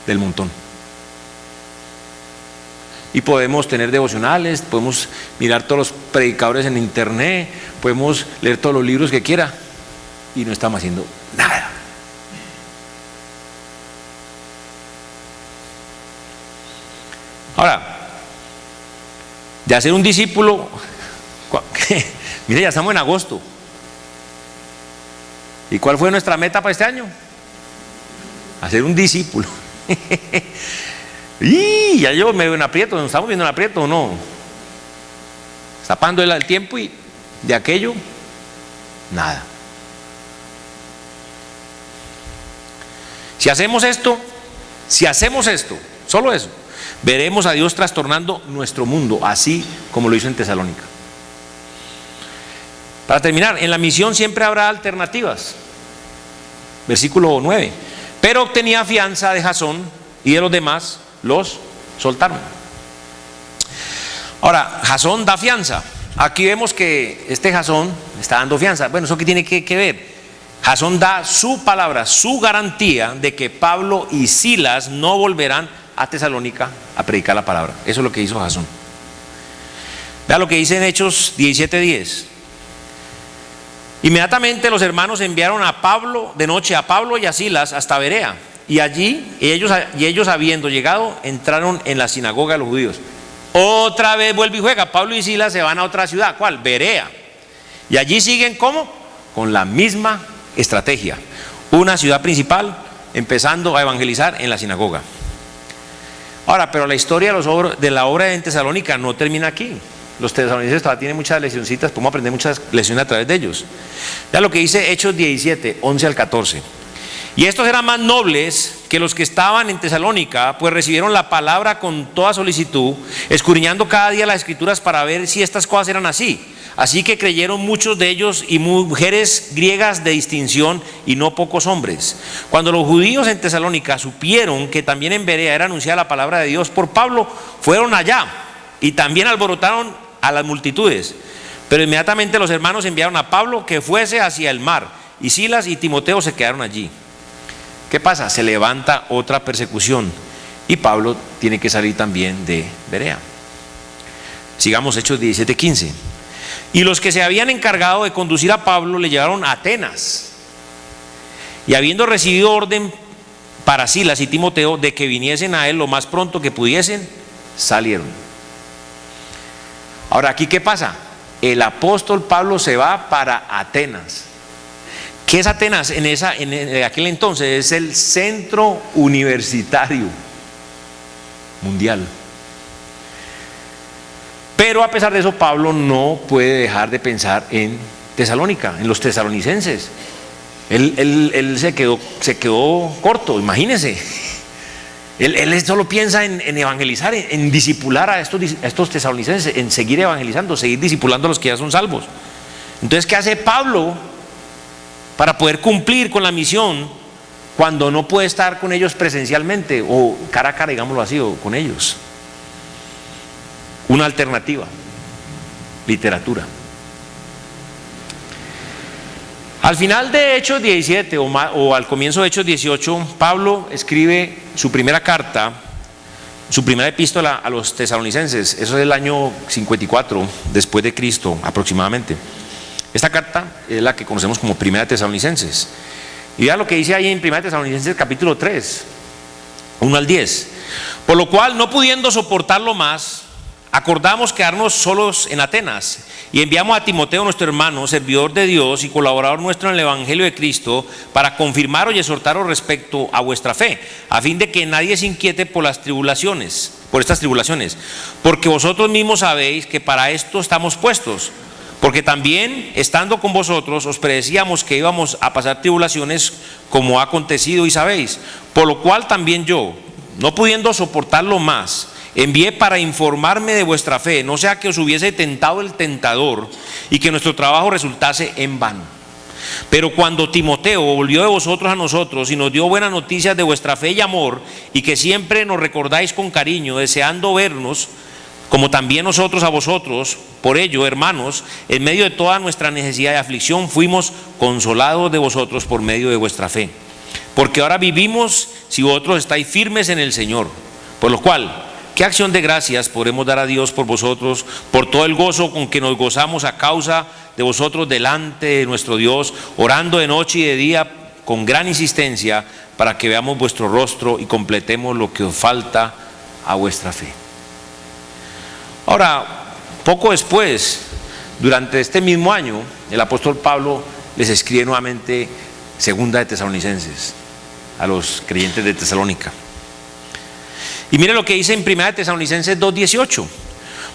del montón. Y podemos tener devocionales, podemos mirar todos los predicadores en internet, podemos leer todos los libros que quiera y no estamos haciendo nada. Ahora, de hacer un discípulo, mire, ya estamos en agosto. ¿Y cuál fue nuestra meta para este año? Hacer un discípulo. Y ya yo me veo en aprieto, ¿nos estamos viendo en aprieto o no? Está pasando el tiempo y de aquello, nada. Si hacemos esto, solo eso, veremos a Dios trastornando nuestro mundo, así como lo hizo en Tesalónica. Para terminar, en la misión siempre habrá alternativas. Versículo 9. Pero obtenía fianza de Jasón y de los demás, los soltaron. Ahora, Jasón da fianza. Aquí vemos que este Jasón está dando fianza. Bueno, ¿eso qué tiene que ver? Jasón da su palabra, su garantía de que Pablo y Silas no volverán a Tesalónica a predicar la palabra. Eso es lo que hizo Jasón. Vea lo que dice en Hechos 17:10. Inmediatamente los hermanos enviaron de noche a Pablo y a Silas hasta Berea. Y allí, ellos habiendo llegado, entraron en la sinagoga de los judíos. Otra vez vuelve y juega. Pablo y Silas se van a otra ciudad. ¿Cuál? Berea. Y allí siguen, ¿cómo? Con la misma estrategia. Una ciudad principal, empezando a evangelizar en la sinagoga. Ahora, pero la historia de la obra en Tesalónica no termina aquí. Los tesalonicenses todavía tienen muchas leccioncitas, podemos aprender muchas lecciones a través de ellos. Ya lo que dice Hechos 17, 11 al 14. Y estos eran más nobles que los que estaban en Tesalónica, pues recibieron la palabra con toda solicitud, escudriñando cada día las escrituras para ver si estas cosas eran así. Así que creyeron muchos de ellos y mujeres griegas de distinción y no pocos hombres. Cuando los judíos en Tesalónica supieron que también en Berea era anunciada la palabra de Dios por Pablo, fueron allá y también alborotaron a las multitudes. Pero inmediatamente los hermanos enviaron a Pablo que fuese hacia el mar, y Silas y Timoteo se quedaron allí. ¿Qué pasa? Se levanta otra persecución y Pablo tiene que salir también de Berea. Sigamos Hechos 17:15. Y los que se habían encargado de conducir a Pablo le llevaron a Atenas. Y habiendo recibido orden para Silas y Timoteo de que viniesen a él lo más pronto que pudiesen, salieron. Ahora, ¿aquí qué pasa? El apóstol Pablo se va para Atenas. ¿Qué es Atenas? En aquel entonces es el centro universitario mundial. Pero a pesar de eso, Pablo no puede dejar de pensar en Tesalónica, en los tesalonicenses. Él se quedó corto, imagínense. Él solo piensa en evangelizar, en discipular a estos tesalonicenses, en seguir evangelizando, seguir discipulando a los que ya son salvos. Entonces, ¿qué hace Pablo para poder cumplir con la misión cuando no puede estar con ellos presencialmente o cara a cara, digámoslo así, o con ellos? Una alternativa: literatura. Al final de Hechos 17 o al comienzo de Hechos 18, Pablo escribe su primera carta, su primera epístola a los tesalonicenses. Eso es el año 54 después de Cristo aproximadamente. Esta carta es la que conocemos como Primera Tesalonicenses. Y vean lo que dice ahí en Primera Tesalonicenses capítulo 3, 1 al 10. Por lo cual, no pudiendo soportarlo más, acordamos quedarnos solos en Atenas y enviamos a Timoteo, nuestro hermano, servidor de Dios y colaborador nuestro en el Evangelio de Cristo, para confirmaros y exhortaros respecto a vuestra fe, a fin de que nadie se inquiete por estas tribulaciones, porque vosotros mismos sabéis que para esto estamos puestos, porque también estando con vosotros os predecíamos que íbamos a pasar tribulaciones, como ha acontecido y sabéis, por lo cual también yo, no pudiendo soportarlo más, envié para informarme de vuestra fe, no sea que os hubiese tentado el tentador y que nuestro trabajo resultase en vano. Pero cuando Timoteo volvió de vosotros a nosotros y nos dio buenas noticias de vuestra fe y amor, y que siempre nos recordáis con cariño, deseando vernos, como también nosotros a vosotros, por ello, hermanos, en medio de toda nuestra necesidad y aflicción, fuimos consolados de vosotros por medio de vuestra fe. Porque ahora vivimos si vosotros estáis firmes en el Señor, por lo cual, ¿qué acción de gracias podremos dar a Dios por vosotros, por todo el gozo con que nos gozamos a causa de vosotros delante de nuestro Dios, orando de noche y de día con gran insistencia para que veamos vuestro rostro y completemos lo que os falta a vuestra fe? Ahora, poco después, durante este mismo año, el apóstol Pablo les escribe nuevamente Segunda de Tesalonicenses a los creyentes de Tesalónica. Y mire lo que dice en Primera de Tesalonicenses 2:18.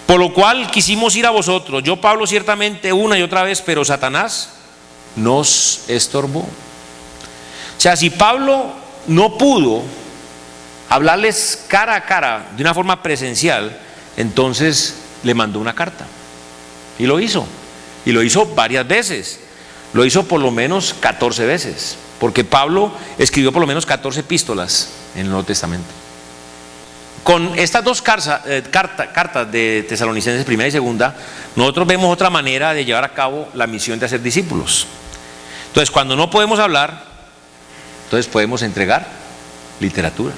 Por lo cual quisimos ir a vosotros, yo Pablo ciertamente una y otra vez, pero Satanás nos estorbó. O sea, si Pablo no pudo hablarles cara a cara de una forma presencial, entonces le mandó una carta. Y lo hizo. Y lo hizo varias veces. Lo hizo por lo menos 14 veces. Porque Pablo escribió por lo menos 14 epístolas en el Nuevo Testamento. Con estas dos cartas de Tesalonicenses, primera y segunda, nosotros vemos otra manera de llevar a cabo la misión de hacer discípulos. Entonces, cuando no podemos hablar, entonces podemos entregar literatura.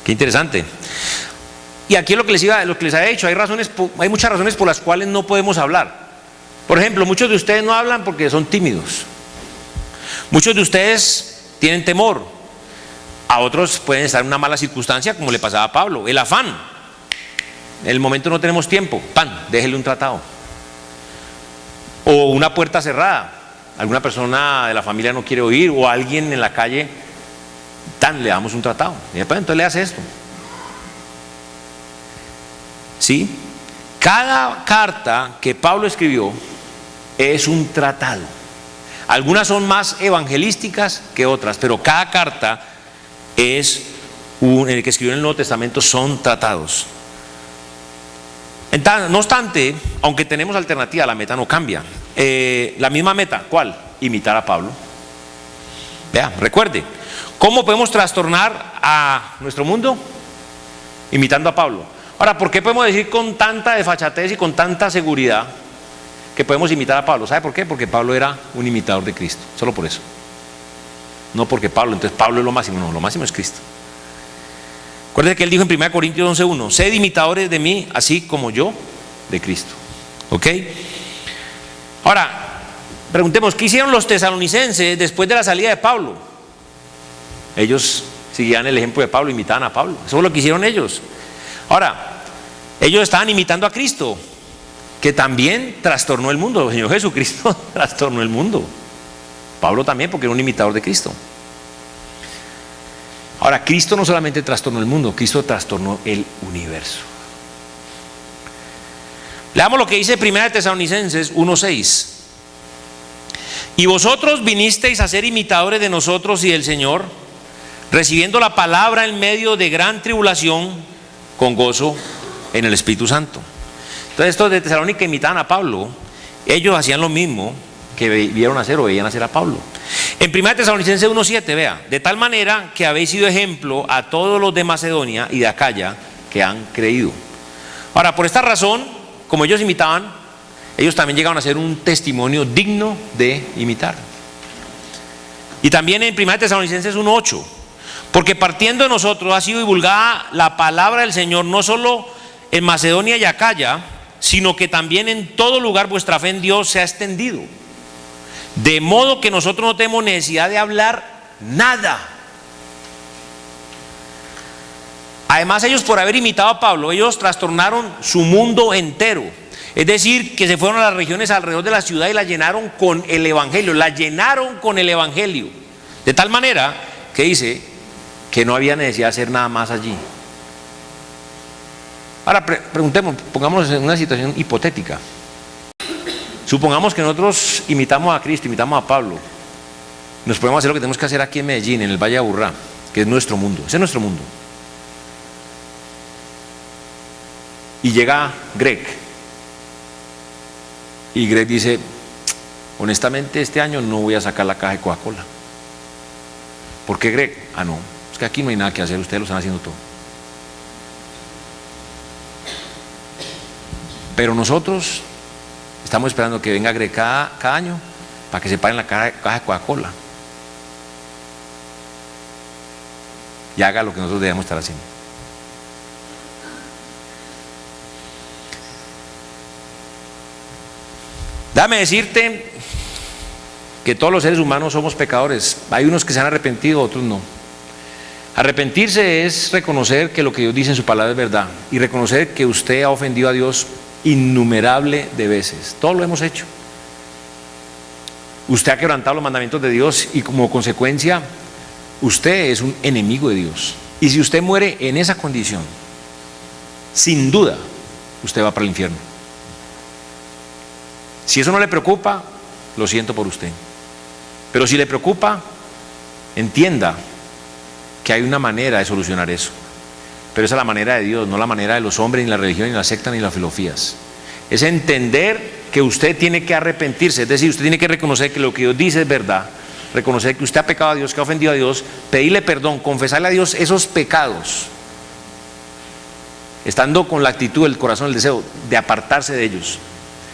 Qué interesante. Y aquí es lo que les había dicho, hay muchas razones por las cuales no podemos hablar. Por ejemplo, muchos de ustedes no hablan porque son tímidos. Muchos de ustedes tienen temor. A otros pueden estar en una mala circunstancia, como le pasaba a Pablo, el afán. En el momento no tenemos tiempo, déjele un tratado. O una puerta cerrada, alguna persona de la familia no quiere oír, o alguien en la calle, le damos un tratado. Y después entonces le hace esto. ¿Sí? Cada carta que Pablo escribió es un tratado. Algunas son más evangelísticas que otras, pero cada carta en el que escribió en el Nuevo Testamento son tratados. No obstante, aunque tenemos alternativa, la meta no cambia. La misma meta, ¿cuál? Imitar a Pablo. Vea, recuerde, ¿cómo podemos trastornar a nuestro mundo? Imitando a Pablo. Ahora, ¿por qué podemos decir con tanta desfachatez y con tanta seguridad que podemos imitar a Pablo? ¿Sabe por qué? Porque Pablo era un imitador de Cristo, solo por eso. No porque Pablo, entonces Pablo es lo máximo, no, lo máximo es Cristo. Acuérdense que él dijo en 1 Corintios 11:1, sed imitadores de mí, así como yo de Cristo. ¿Ok? Ahora, preguntemos, ¿qué hicieron los tesalonicenses después de la salida de Pablo? Ellos seguían el ejemplo de Pablo, imitaban a Pablo. Eso es lo que hicieron ellos. Ahora, ellos estaban imitando a Cristo, que también trastornó el mundo. El Señor Jesucristo trastornó el mundo. Pablo también, porque era un imitador de Cristo. Ahora, Cristo no solamente trastornó el mundo, Cristo trastornó el universo. Leamos lo que dice 1 Tesalonicenses 1:6. Y vosotros vinisteis a ser imitadores de nosotros y del Señor, recibiendo la palabra en medio de gran tribulación, con gozo en el Espíritu Santo. Entonces estos de Tesalónica imitaban a Pablo. Ellos hacían lo mismo que vieron hacer o veían hacer a Pablo. En 1 Tesalonicenses 1:7, vea, de tal manera que habéis sido ejemplo a todos los de Macedonia y de Acaya que han creído. Ahora, por esta razón, como ellos imitaban, ellos también llegaron a ser un testimonio digno de imitar. Y también en 1 Tesalonicenses 1:8, porque partiendo de nosotros ha sido divulgada la palabra del Señor, no solo en Macedonia y Acaya, sino que también en todo lugar vuestra fe en Dios se ha extendido. De modo que nosotros no tenemos necesidad de hablar nada. Además, ellos, por haber imitado a Pablo, ellos trastornaron su mundo entero. Es decir, que se fueron a las regiones alrededor de la ciudad y la llenaron con el evangelio, la llenaron con el evangelio. De tal manera que dice que no había necesidad de hacer nada más allí. Ahora preguntemos, pongámonos en una situación hipotética. Supongamos que nosotros imitamos a Cristo, imitamos a Pablo. Nos podemos hacer lo que tenemos que hacer aquí en Medellín, en el Valle de Aburrá, que es nuestro mundo. Ese es nuestro mundo. Y llega Greg. Y Greg dice, honestamente este año no voy a sacar la caja de Coca-Cola. ¿Por qué, Greg? Ah, no, es que aquí no hay nada que hacer, ustedes lo están haciendo todo. Pero nosotros estamos esperando que venga Greg cada año para que se pare en la caja de Coca-Cola y haga lo que nosotros debemos estar haciendo. Déjame decirte que todos los seres humanos somos pecadores. Hay unos que se han arrepentido, otros no. Arrepentirse es reconocer que lo que Dios dice en su palabra es verdad y reconocer que usted ha ofendido a Dios innumerable de veces. Todos lo hemos hecho. Usted ha quebrantado los mandamientos de Dios y como consecuencia usted es un enemigo de Dios. Y si usted muere en esa condición, sin duda usted va para el infierno. Si eso no le preocupa, lo siento por usted. Pero si le preocupa, entienda que hay una manera de solucionar eso. Pero esa es la manera de Dios, no la manera de los hombres, ni la religión, ni la secta, ni las filosofías. Es entender que usted tiene que arrepentirse, es decir, usted tiene que reconocer que lo que Dios dice es verdad, reconocer que usted ha pecado a Dios, que ha ofendido a Dios, pedirle perdón, confesarle a Dios esos pecados, estando con la actitud, el corazón, el deseo de apartarse de ellos.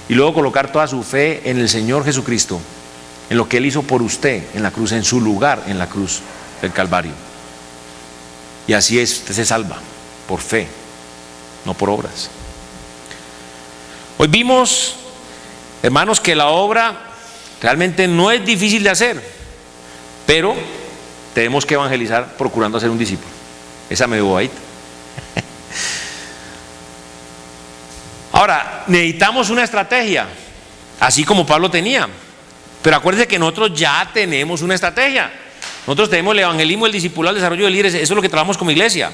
Y luego colocar toda su fe en el Señor Jesucristo, en lo que Él hizo por usted en la cruz, en su lugar en la cruz del Calvario. Y así es, usted se salva, por fe, no por obras. Hoy vimos, hermanos, que la obra realmente no es difícil de hacer, pero tenemos que evangelizar procurando hacer un discípulo. Esa me debo ahí. Ahora, necesitamos una estrategia, así como Pablo tenía. Pero acuérdense que nosotros ya tenemos una estrategia. Nosotros tenemos el evangelismo, el discipulado, el desarrollo de líderes, eso es lo que trabajamos como iglesia.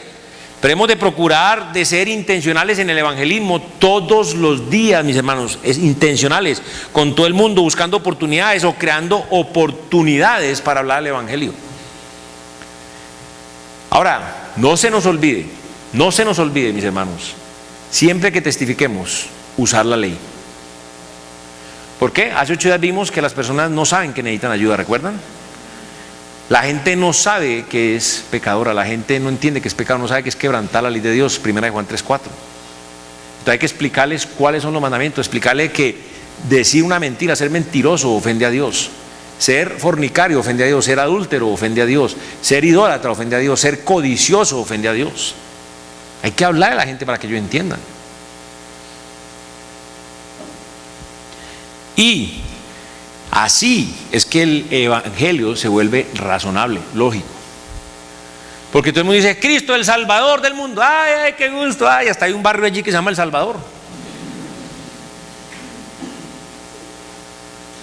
Pero hemos de procurar de ser intencionales en el evangelismo todos los días, mis hermanos, intencionales, con todo el mundo, buscando oportunidades o creando oportunidades para hablar del evangelio. Ahora, no se nos olvide, mis hermanos, siempre que testifiquemos, usar la ley. ¿Por qué? Hace 8 días vimos que las personas no saben que necesitan ayuda, ¿recuerdan? La gente no sabe que es pecadora, la gente no entiende que es pecado, no sabe que es quebrantar la ley de Dios, 1 Juan 3:4. Entonces hay que explicarles cuáles son los mandamientos, explicarles que decir una mentira, ser mentiroso, ofende a Dios. Ser fornicario ofende a Dios, ser adúltero ofende a Dios, ser idólatra ofende a Dios, ser codicioso ofende a Dios. Hay que hablar a la gente para que ellos entiendan. Y así es que el evangelio se vuelve razonable, lógico. Porque todo el mundo dice, Cristo, el Salvador del mundo. Ay, ay, qué gusto. Ay, hasta hay un barrio allí que se llama El Salvador.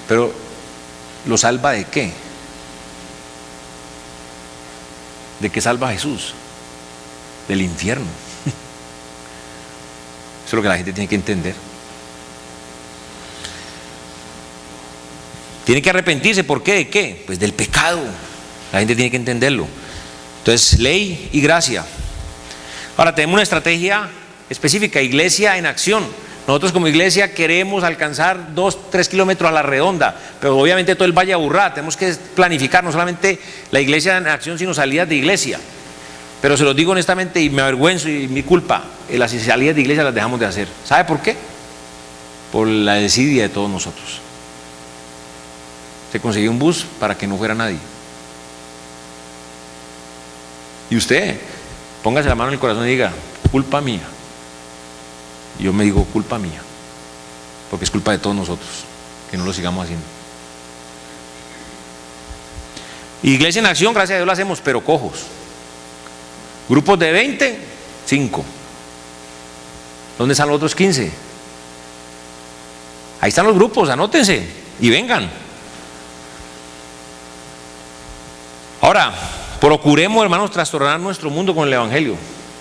Pero, ¿lo salva de qué? ¿De qué salva a Jesús? Del infierno. Eso es lo que la gente tiene que entender. Tiene que arrepentirse, ¿por qué? ¿De qué? Pues del pecado. La gente tiene que entenderlo. Entonces, ley y gracia. Ahora tenemos una estrategia específica, iglesia en acción. Nosotros como iglesia queremos alcanzar 2-3 kilómetros a la redonda, pero obviamente todo el Valle de Aburrá, tenemos que planificar no solamente la iglesia en acción, sino salidas de iglesia. Pero se los digo honestamente y me avergüenzo y mi culpa, las salidas de iglesia las dejamos de hacer. ¿Sabe por qué? Por la desidia de todos nosotros. Se consiguió un bus para que no fuera nadie. Y usted, póngase la mano en el corazón y diga, culpa mía. Y yo me digo, culpa mía. Porque es culpa de todos nosotros, que no lo sigamos haciendo. Iglesia en acción, gracias a Dios lo hacemos, pero cojos. Grupos de 20, 5. ¿Dónde están los otros 15? Ahí están los grupos, anótense y vengan. Ahora, procuremos, hermanos, trastornar nuestro mundo con el Evangelio.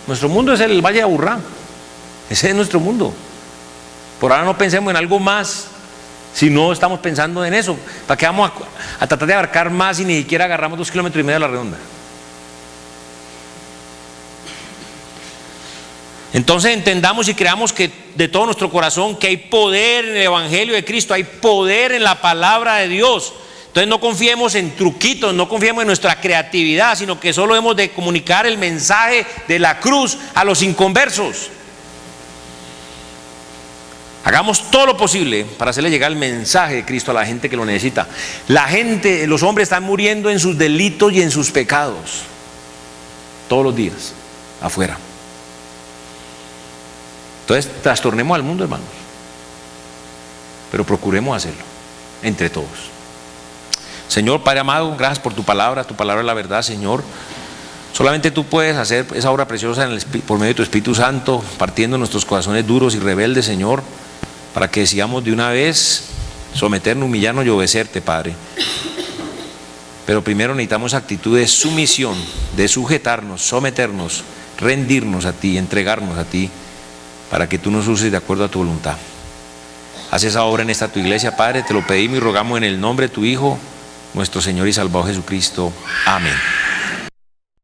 Nuestro mundo es el Valle de Aburrá. Ese es nuestro mundo. Por ahora no pensemos en algo más, si no estamos pensando en eso. ¿Para qué vamos a tratar de abarcar más y ni siquiera agarramos 2,5 kilómetros de la redonda? Entonces entendamos y creamos que de todo nuestro corazón que hay poder en el Evangelio de Cristo, hay poder en la palabra de Dios. Entonces no confiemos en truquitos, no confiemos en nuestra creatividad, sino que solo hemos de comunicar el mensaje de la cruz a los inconversos. Hagamos todo lo posible para hacerle llegar el mensaje de Cristo a la gente que lo necesita. La gente, los hombres están muriendo en sus delitos y en sus pecados todos los días afuera. Entonces trastornemos al mundo, hermanos, pero procuremos hacerlo entre todos. Señor Padre amado, gracias por tu palabra es la verdad, Señor. Solamente tú puedes hacer esa obra preciosa por medio de tu Espíritu Santo, partiendo nuestros corazones duros y rebeldes, Señor, para que decidamos de una vez someternos, humillarnos y obedecerte, Padre. Pero primero necesitamos actitud de sumisión, de sujetarnos, someternos, rendirnos a ti, entregarnos a ti, para que tú nos uses de acuerdo a tu voluntad. Haz esa obra en esta tu iglesia, Padre, te lo pedimos y rogamos en el nombre de tu Hijo, nuestro Señor y Salvador Jesucristo. Amén.